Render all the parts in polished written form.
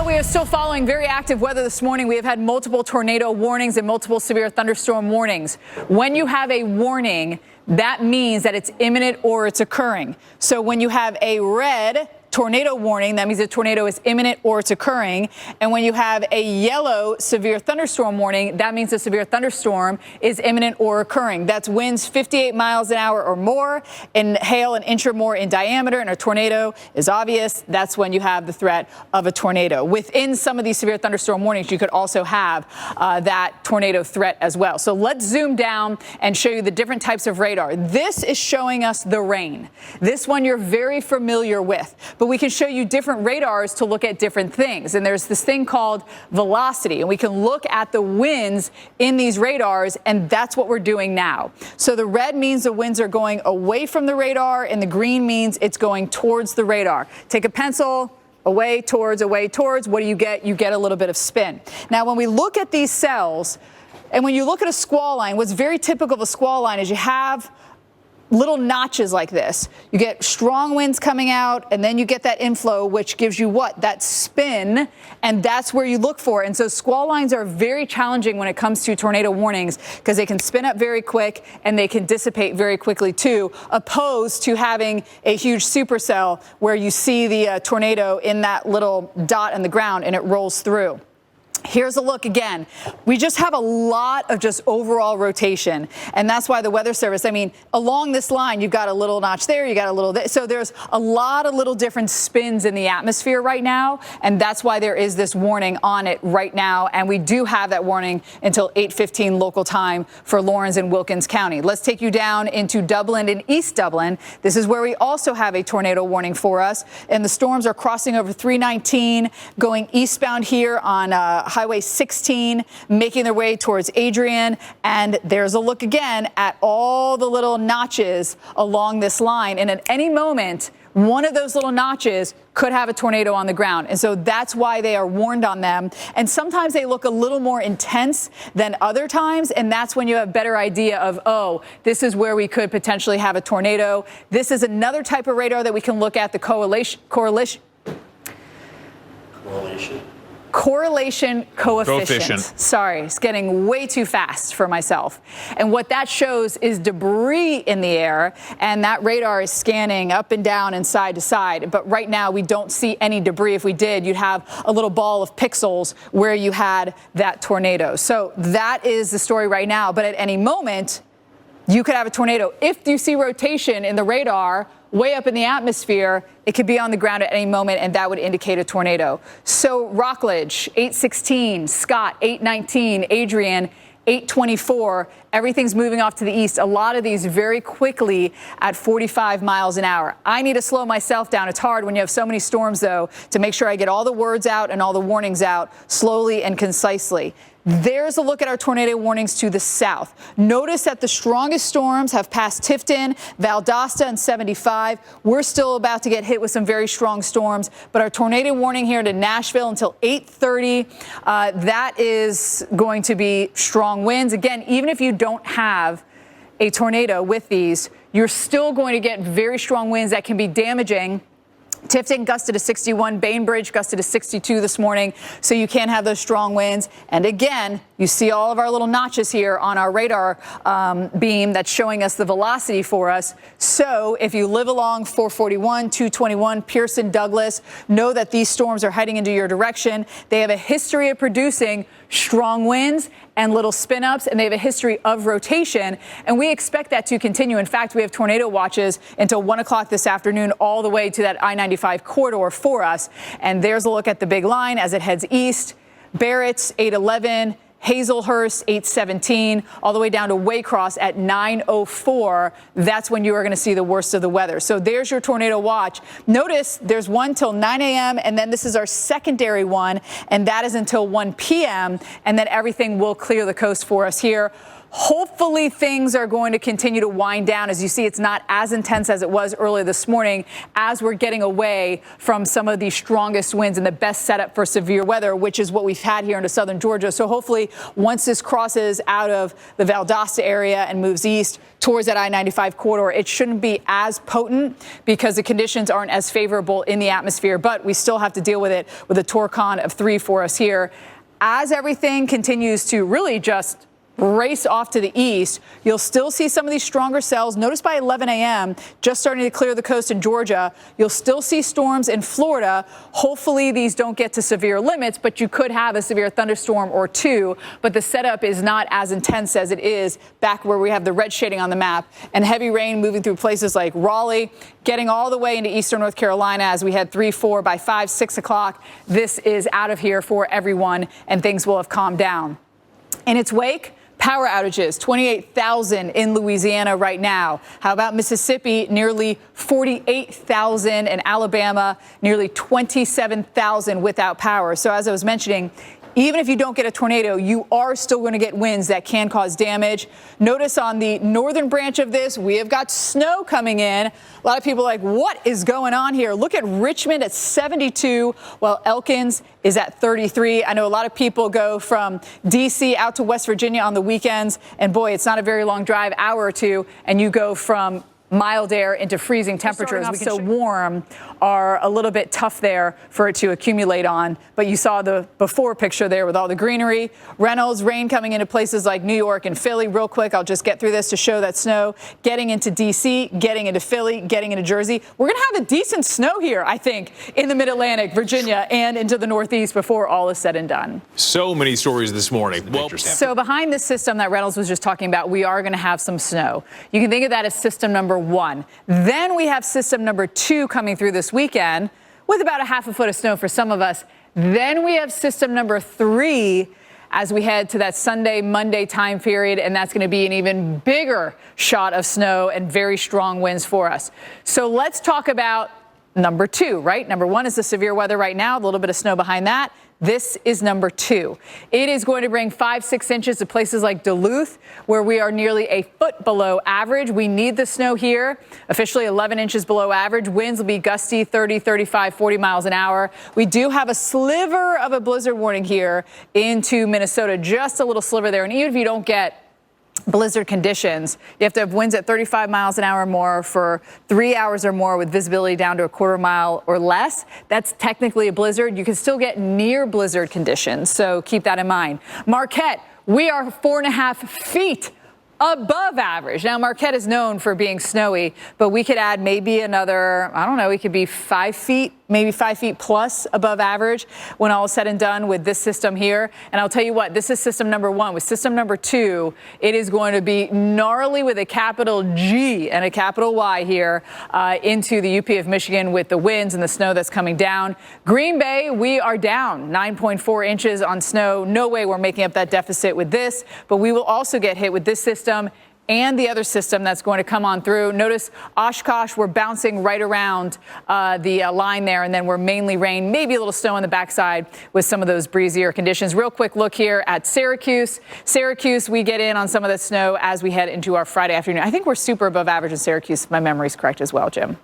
Well, we are still following very active weather this morning. We have had multiple tornado warnings and multiple severe thunderstorm warnings. When you have a warning, that means that it's imminent or it's occurring. So when you have a red tornado warning, that means a tornado is imminent or it's occurring. And when you have a yellow severe thunderstorm warning, that means a severe thunderstorm is imminent or occurring. That's winds 58 miles an hour or more, and hail an inch or more in diameter, and a tornado is obvious. That's when you have the threat of a tornado. Within some of these severe thunderstorm warnings, you could also have that tornado threat as well. So let's zoom down and show you the different types of radar. This is showing us the rain. This one you're very familiar with. But we can show you different radars to look at different things. And there's this thing called velocity, and we can look at the winds in these radars, and that's what we're doing now. So the red means the winds are going away from the radar, and the green means it's going towards the radar. Take a pencil. Away, towards, what do you get? You get a little bit of spin. Now, when we look at these cells, and when you look at a squall line, what's very typical of a squall line is you have little notches like this. You get strong winds coming out, and then you get that inflow, which gives you what? That spin, and that's where you look for. And so squall lines are very challenging when it comes to tornado warnings because they can spin up very quick and they can dissipate very quickly too, opposed to having a huge supercell where you see the tornado in that little dot on the ground and it rolls through. Here's a look again. We just have a lot of just overall rotation, and that's why the Weather Service, I mean, along this line, you've got a little notch there, you got a little there. So there's a lot of little different spins in the atmosphere right now, and that's why there is this warning on it right now. And we do have that warning until 8:15 local time for Lawrence and Wilkins County. Let's take you down into Dublin and East Dublin. This is where we also have a tornado warning for us, and the storms are crossing over 319, going eastbound here on Highway 16, making their way towards Adrian. And there's a look again at all the little notches along this line. And at any moment, one of those little notches could have a tornado on the ground. And so that's why they are warned on them. And sometimes they look a little more intense than other times. And that's when you have a better idea of, oh, this is where we could potentially have a tornado. This is another type of radar that we can look at, the correlation coefficient. Sorry, it's getting way too fast for myself. And what that shows is debris in the air, and that radar is scanning up and down and side to side. But right now, we don't see any debris. If we did, you'd have a little ball of pixels where you had that tornado. So that is the story right now. But at any moment, you could have a tornado. If you see rotation in the radar way up in the atmosphere, it could be on the ground at any moment, and that would indicate a tornado. So Rockledge, 8:16, Scott, 8:19, Adrian, 8:24, everything's moving off to the east. A lot of these very quickly at 45 miles an hour. I need to slow myself down. It's hard when you have so many storms, though, to make sure I get all the words out and all the warnings out slowly and concisely. There's a look at our tornado warnings to the south. Notice that the strongest storms have passed Tifton, Valdosta, and 75. We're still about to get hit with some very strong storms, but our tornado warning here to Nashville until 8:30, that is going to be strong winds. Again, even if you don't have a tornado with these, you're still going to get very strong winds that can be damaging. Tifton gusted to 61, Bainbridge gusted to 62 this morning, so you can't have those strong winds. And again, you see all of our little notches here on our radar beam that's showing us the velocity for us. So if you live along 441, 221, Pearson, Douglas, know that these storms are heading into your direction. They have a history of producing strong winds and little spin-ups, and they have a history of rotation, and we expect that to continue. In fact, we have tornado watches until 1 o'clock this afternoon all the way to that I-95 corridor for us. And there's a look at the big line as it heads east. Barrett's 8:11, Hazelhurst 8:17, all the way down to Waycross at 9:04. That's when you are going to see the worst of the weather. So there's your tornado watch. Notice there's one till 9 a.m. and then this is our secondary one, and that is until 1 p.m. and then everything will clear the coast for us here. Hopefully things are going to continue to wind down. As you see, it's not as intense as it was earlier this morning as we're getting away from some of the strongest winds and the best setup for severe weather, which is what we've had here into southern Georgia. So hopefully once this crosses out of the Valdosta area and moves east towards that I-95 corridor, it shouldn't be as potent because the conditions aren't as favorable in the atmosphere. But we still have to deal with it with a torcon of 3 for us here. As everything continues to really just race off to the east, you'll still see some of these stronger cells. Notice by 11 a.m., just starting to clear the coast in Georgia, you'll still see storms in Florida. Hopefully these don't get to severe limits, but you could have a severe thunderstorm or two. But the setup is not as intense as it is back where we have the red shading on the map, and heavy rain moving through places like Raleigh, getting all the way into eastern North Carolina as we had 3, 4 by 5, 6 o'clock. This is out of here for everyone, and things will have calmed down. In its wake, power outages, 28,000 in Louisiana right now. How about Mississippi? Nearly 48,000, and Alabama, nearly 27,000 without power. So as I was mentioning, even if you don't get a tornado, you are still going to get winds that can cause damage. Notice on the northern branch of this, we have got snow coming in. A lot of people are like, what is going on here? Look at Richmond at 72, while Elkins is at 33. I know a lot of people go from D.C. out to West Virginia on the weekends, and boy, it's not a very long drive, hour or two, and you go from mild air into freezing temperatures. So warm are a little bit tough there for it to accumulate on. But you saw the before picture there with all the greenery. Reynolds, rain coming into places like New York and Philly. Real quick, I'll just get through this to show that snow getting into D.C., getting into Philly, getting into Jersey. We're going to have a decent snow here, I think, in the Mid-Atlantic, Virginia, and into the Northeast before all is said and done. So many stories this morning. Well, so behind this system that Reynolds was just talking about, we are going to have some snow. You can think of that as system number 1. Then we have system number 2 coming through this weekend with about a half a foot of snow for some of us. Then we have system number 3 as we head to that Sunday, Monday time period, and that's going to be an even bigger shot of snow and very strong winds for us. So let's talk about number 2, right? Number 1 is the severe weather right now, a little bit of snow behind that. This is number 2. It is going to bring 5-6 inches to places like Duluth, where we are nearly a foot below average. We need the snow here, officially 11 inches below average. Winds will be gusty 30, 35, 40 miles an hour. We do have a sliver of a blizzard warning here into Minnesota, just a little sliver there. And even if you don't get blizzard conditions, you have to have winds at 35 miles an hour or more for 3 hours or more with visibility down to a quarter mile or less. That's technically a blizzard. You can still get near blizzard conditions, so keep that in mind. Marquette, we are 4.5 feet above average. Now, Marquette is known for being snowy, but we could add maybe another, I don't know, we could be 5 feet, maybe 5 feet plus above average when all is said and done with this system here. And I'll tell you what, this is system number 1. With system number 2, it is going to be gnarly with a capital G and a capital Y here into the UP of Michigan with the winds and the snow that's coming down. Green Bay, we are down 9.4 inches on snow. No way we're making up that deficit with this, but we will also get hit with this system and the other system that's going to come on through. Notice Oshkosh, we're bouncing right around the line there, and then we're mainly rain, maybe a little snow on the backside with some of those breezier conditions. Real quick look here at Syracuse. Syracuse, we get in on some of the snow as we head into our Friday afternoon. I think we're super above average in Syracuse, if my memory's correct as well, Jim.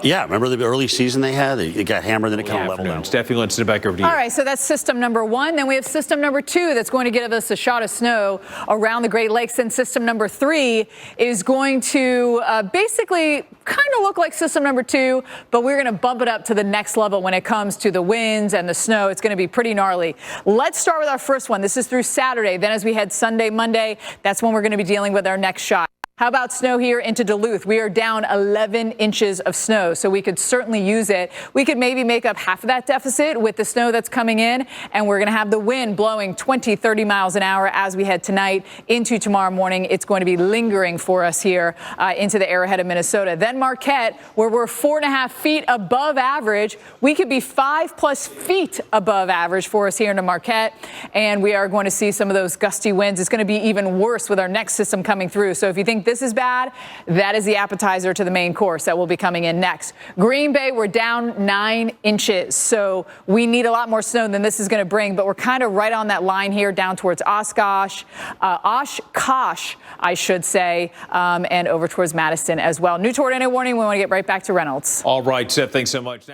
Yeah, remember the early season they had? It got hammered, then it kind of leveled out. Steffi, let's send it back over to you. All right, so that's system number 1. Then we have system number 2 that's going to give us a shot of snow around the Great Lakes. And system number 3 is going to basically kind of look like system number 2, but we're going to bump it up to the next level when it comes to the winds and the snow. It's going to be pretty gnarly. Let's start with our first one. This is through Saturday. Then as we head Sunday, Monday, that's when we're going to be dealing with our next shot. How about snow here into Duluth? We are down 11 inches of snow, so we could certainly use it. We could maybe make up half of that deficit with the snow that's coming in, and we're going to have the wind blowing 20, 30 miles an hour as we head tonight into tomorrow morning. It's going to be lingering for us here into the arrowhead of Minnesota. Then Marquette, where we're 4.5 feet above average. We could be 5+ feet above average for us here into Marquette, and we are going to see some of those gusty winds. It's going to be even worse with our next system coming through. So if you think this this is bad, that is the appetizer to the main course that will be coming in next. Green Bay, we're down 9 inches, so we need a lot more snow than this is going to bring, but we're kind of right on that line here down towards Oshkosh, I should say, and over towards Madison as well. New tornado warning. We want to get right back to Reynolds. All right, Seth, thanks so much.